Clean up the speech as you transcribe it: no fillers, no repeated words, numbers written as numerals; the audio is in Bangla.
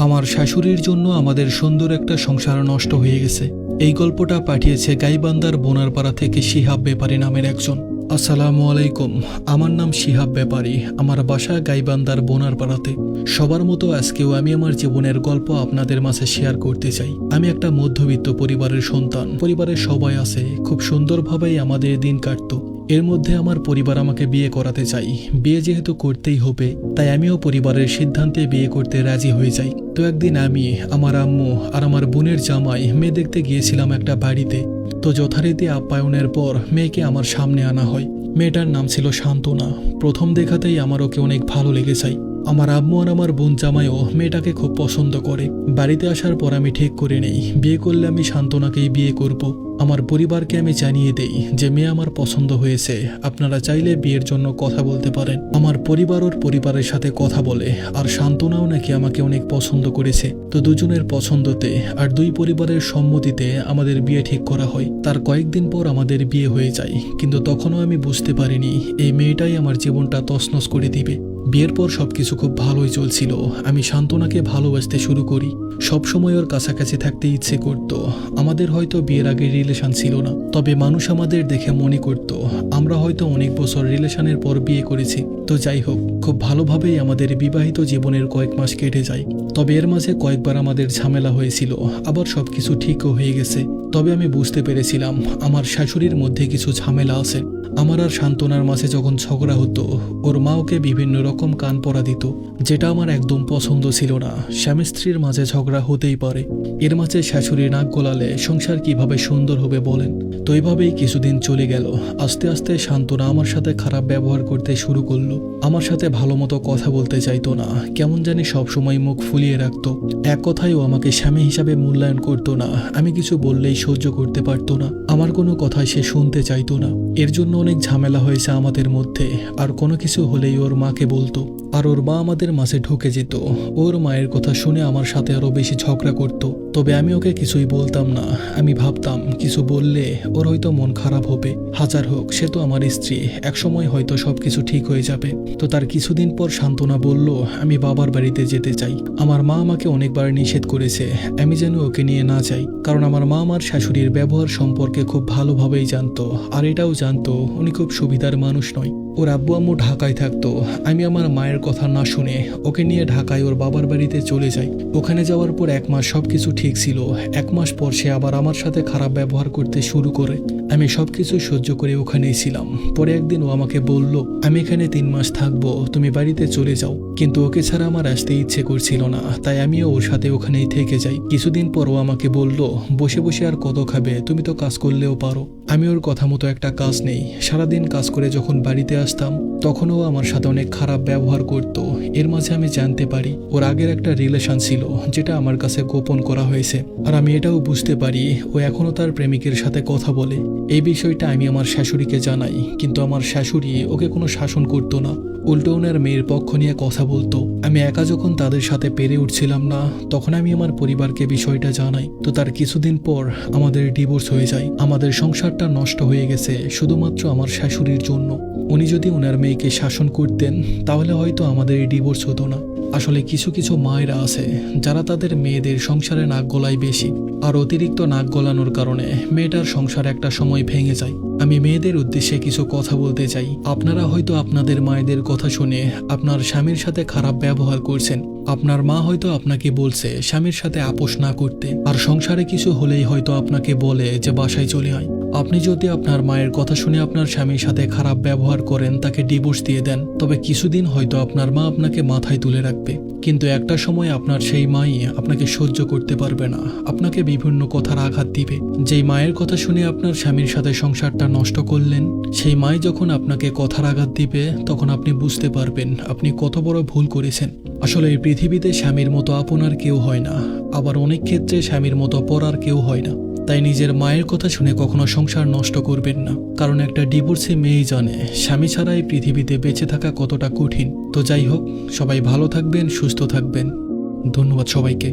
আমার শাশুড়ির জন্য আমাদের সুন্দর একটা সংসার নষ্ট হয়ে গেছে। এই গল্পটা পাঠিয়েছে গাইবান্ধার বোনারপাড়া থেকে শিহাব ব্যাপারী নামের একজন। আসসালামু আলাইকুম, আমার নাম শিহাব ব্যাপারী, আমার বাসা গাইবান্ধার বোনারপাড়াতে। সবার মতো আজকেও আমি আমার জীবনের গল্প আপনাদের মাঝে শেয়ার করতে চাই। আমি একটা মধ্যবিত্ত পরিবারের সন্তান। পরিবারের সবাই আছে, খুব সুন্দরভাবেই আমাদের দিন কাটতো। এর মধ্যে আমার পরিবার আমাকে বিয়ে করাতে চাই। বিয়ে যেহেতু করতেই হবে, তাই আমিও পরিবারের সিদ্ধান্তে বিয়ে করতে রাজি হয়ে যাই। তো একদিন আমি, আমার আম্মু আর আমার বোনের জামাই মেয়ে দেখতে গিয়েছিলাম একটা বাড়িতে। তো যথারীতি আপ্যায়নের পর মেয়েকে আমার সামনে আনা হয়। মেয়েটার নাম ছিল শান্তনা। প্রথম দেখাতেই আমার ওকে অনেক ভালো লেগে যায়। আমার আম্মু আর আমার বোন জামাইও মেয়েটাকে খুব পছন্দ করে। বাড়িতে আসার পর আমি ঠিক করে নেই, বিয়ে করলে আমি শান্তনাকেই বিয়ে করব। আমার পরিবারকে আমি জানিয়ে দেই যে মেয়ে আমার পছন্দ হয়েছে, আপনারা চাইলে বিয়ের জন্য কথা বলতে পারেন। আমার পরিবার ওর পরিবারের সাথে কথা বলে, আর শান্তনাও নাকি আমাকে অনেক পছন্দ করেছে। তো দুজনের পছন্দতে আর দুই পরিবারের সম্মতিতে আমাদের বিয়ে ঠিক করা হয়। তার কয়েকদিন পর আমাদের বিয়ে হয়ে যায়, কিন্তু তখনও আমি বুঝতে পারিনি এই মেয়েটাই আমার জীবনটা তছনছ করে দিবে। বিয়ের পর সবকিছু খুব ভালোই চলছিল। আমি শান্তনাকে ভালোবাসতে শুরু করি। সবসময় ওর কাছাকাছি থাকতে ইচ্ছে করত। আমাদের হয়তো বিয়ের আগে রিলেশন ছিল না, তবে মানুষ আমাদের দেখে মনে করত আমরা হয়তো অনেক বছর রিলেশনের পর বিয়ে করেছি। তো যাই হোক, খুব ভালোভাবেই আমাদের বিবাহিত জীবনের কয়েক মাস কেটে যায়। তবে এর মাঝে কয়েকবার আমাদের ঝামেলা হয়েছিল, আবার সবকিছু ঠিকও হয়ে গেছে। তবে আমি বুঝতে পেরেছিলাম আমার শাশুড়ির মধ্যে কিছু ঝামেলা আছে। আমার আর শান্তনার মাঝে যখন ঝগড়া হতো, ওর মা ওকে বিভিন্ন রকম কান পরা দিত, যেটা আমার একদম পছন্দ ছিল না। স্বামী স্ত্রীর মাঝে ঝগড়া হতেই পারে, এর মাঝে শাশুড়ি নাক গলালে সংসার কিভাবে সুন্দর হবে বলেন। তো এইভাবেই কিছুদিন চলে গেল। আস্তে আস্তে শান্তনা আমার সাথে খারাপ ব্যবহার করতে শুরু করলো। আমার সাথে ভালো মতো কথা বলতে চাইতো না, কেমন জানি সবসময় মুখ ফুলিয়ে রাখতো। এক কথায়ও আমাকে স্বামী হিসাবে মূল্যায়ন করতো না। আমি কিছু বললেই সহ্য করতে পারতো না, আমার কোনো কথাই সে শুনতে চাইতো না। এর জন্য অনেক ঝামেলা হয়েছে আমাদের মধ্যে। আর কোনো কিছু হলেই ওর মাকে বলতো, আর ওর মা আমাদের মাঝে ঢুকে যেত। ওর মায়ের কথা শুনে আমার সাথে আরো বেশি ঝগড়া করত। তবে আমি ওকে কিছুই বলতাম না। আমি ভাবতাম কিছু বললে ওর হয়তো মন খারাপ হবে। হাজার হোক, সে তো আমার স্ত্রী, একসময় হয়তো সবকিছু ঠিক হয়ে যাবে। তো তার কিছুদিন পর শান্তনা বলল আমি বাবার বাড়িতে যেতে চাই। আমার মা আমাকে অনেকবার নিষেধ করেছে আমি যেন ওকে নিয়ে না যাই, কারণ আমার মা আমার শাশুড়ির ব্যবহার সম্পর্কে খুব ভালোভাবেই জানতো। আর এটাও জানতো উনি খুব সুবিধার মানুষ নয়। ওর আব্বু আম্মু ঢাকায় থাকতো। আমি আমার মায়ের কথা না শুনে ওকে নিয়ে ঢাকায় ওর বাবার বাড়িতে চলে যাই। ওখানে যাওয়ার পর 1 মাস সবকিছু ঠিক ছিল। 1 মাস পর সে আবার আমার সাথে খারাপ ব্যবহার করতে শুরু করে। আমি সবকিছু সহ্য করে ওখানেই ছিলাম। পরে একদিন ও আমাকে বলল আমি এখানে 3 মাস থাকবো, তুমি বাড়িতে চলে যাও। কিন্তু ওকে ছাড়া আমার আসতে ইচ্ছে করছিল না, তাই আমিও ওর সাথে ওখানেই থেকে যাই। কিছুদিন পর ও আমাকে বলল বসে বসে আর কত খাবে, তুমি তো কাজ করলেও পারো। আমি ওর কথা মতো একটা কাজ নেই, সারাদিন কাজ করে যখন বাড়িতে আসতাম তখনও আমার সাথে অনেক খারাপ ব্যবহার করত। এর মাঝে আমি জানতে পারি ওর আগের একটা রিলেশন ছিল, যেটা আমার কাছে গোপন করা হয়েছে। আর আমি এটাও বুঝতে পারি ও এখনো তার প্রেমিকের সাথে কথা বলে। এই বিষয়টা আমি আমার শাশুড়িকে জানাই, কিন্তু আমার শাশুড়ি ওকে কোনো শাসন করতো না, উল্টো ওনার মেয়ের পক্ষ নিয়ে কথা বলতো। আমি একা যখন তাদের সাথে পেরে উঠছিলাম না, তখন আমি আমার পরিবারকে বিষয়টা জানাই। তো তার কিছুদিন পর আমাদের ডিভোর্স হয়ে যায়। আমাদের সংসারটা নষ্ট হয়ে গেছে শুধুমাত্র আমার শাশুড়ির জন্য। উনি যদি ওনার মেয়েকে শাসন করতেন তাহলে হয়তো আমাদের এই ডিভোর্স হতো না। আসলে কিছু কিছু মায়েরা আছে যারা তাদের মেয়েদের সংসারে নাক গলায় বেশি, আর অতিরিক্ত নাক গলানোর কারণে মেয়েটার সংসার একটা সময় ভেঙে যায়। আমি মেয়েদের উদ্দেশ্যে কিছু কথা বলতে চাই। আপনারা হয়তো আপনাদের মায়েদের কথা শুনে আপনার স্বামীর সাথে খারাপ ব্যবহার করছেন। আপনার মা হয়তো আপনাকে বলছে স্বামীর সাথে আপোষ না করতে, আর সংসারে কিছু হলেই হয়তো আপনাকে বলে যে বাসায় চলে আয়। আপনি যদি আপনার মায়ের কথা শুনে আপনার স্বামীর সাথে খারাপ ব্যবহার করেন, তাকে ডিভোর্স দিয়ে দেন, তবে কিছুদিন হয়তো আপনার মা আপনাকে মাথায় তুলে রাখবে। কিন্তু একটা সময় আপনার সেই মাই আপনাকে সহ্য করতে পারবে না, আপনাকে বিভিন্ন কথার আঘাত দিবে। যেই মায়ের কথা শুনে আপনার স্বামীর সাথে সংসারটা নষ্ট করলেন, সেই মাই যখন আপনাকে কথার আঘাত দিবে, তখন আপনি বুঝতে পারবেন আপনি কত বড় ভুল করেছেন। আসলে এই পৃথিবীতে স্বামীর মতো আপনার কেউ হয় না, আবার অনেক ক্ষেত্রে স্বামীর মতো পরার কেউ হয় না। তাই নিজের মায়ের কথা শুনে কখনো সংসার নষ্ট করবেন না, কারণ একটা ডিভোর্সে মেয়েই জানে স্বামী ছাড়া এই পৃথিবীতে বেঁচে থাকা কতটা কঠিন। তো যাই হোক, সবাই ভালো থাকবেন, সুস্থ থাকবেন। ধন্যবাদ সবাইকে।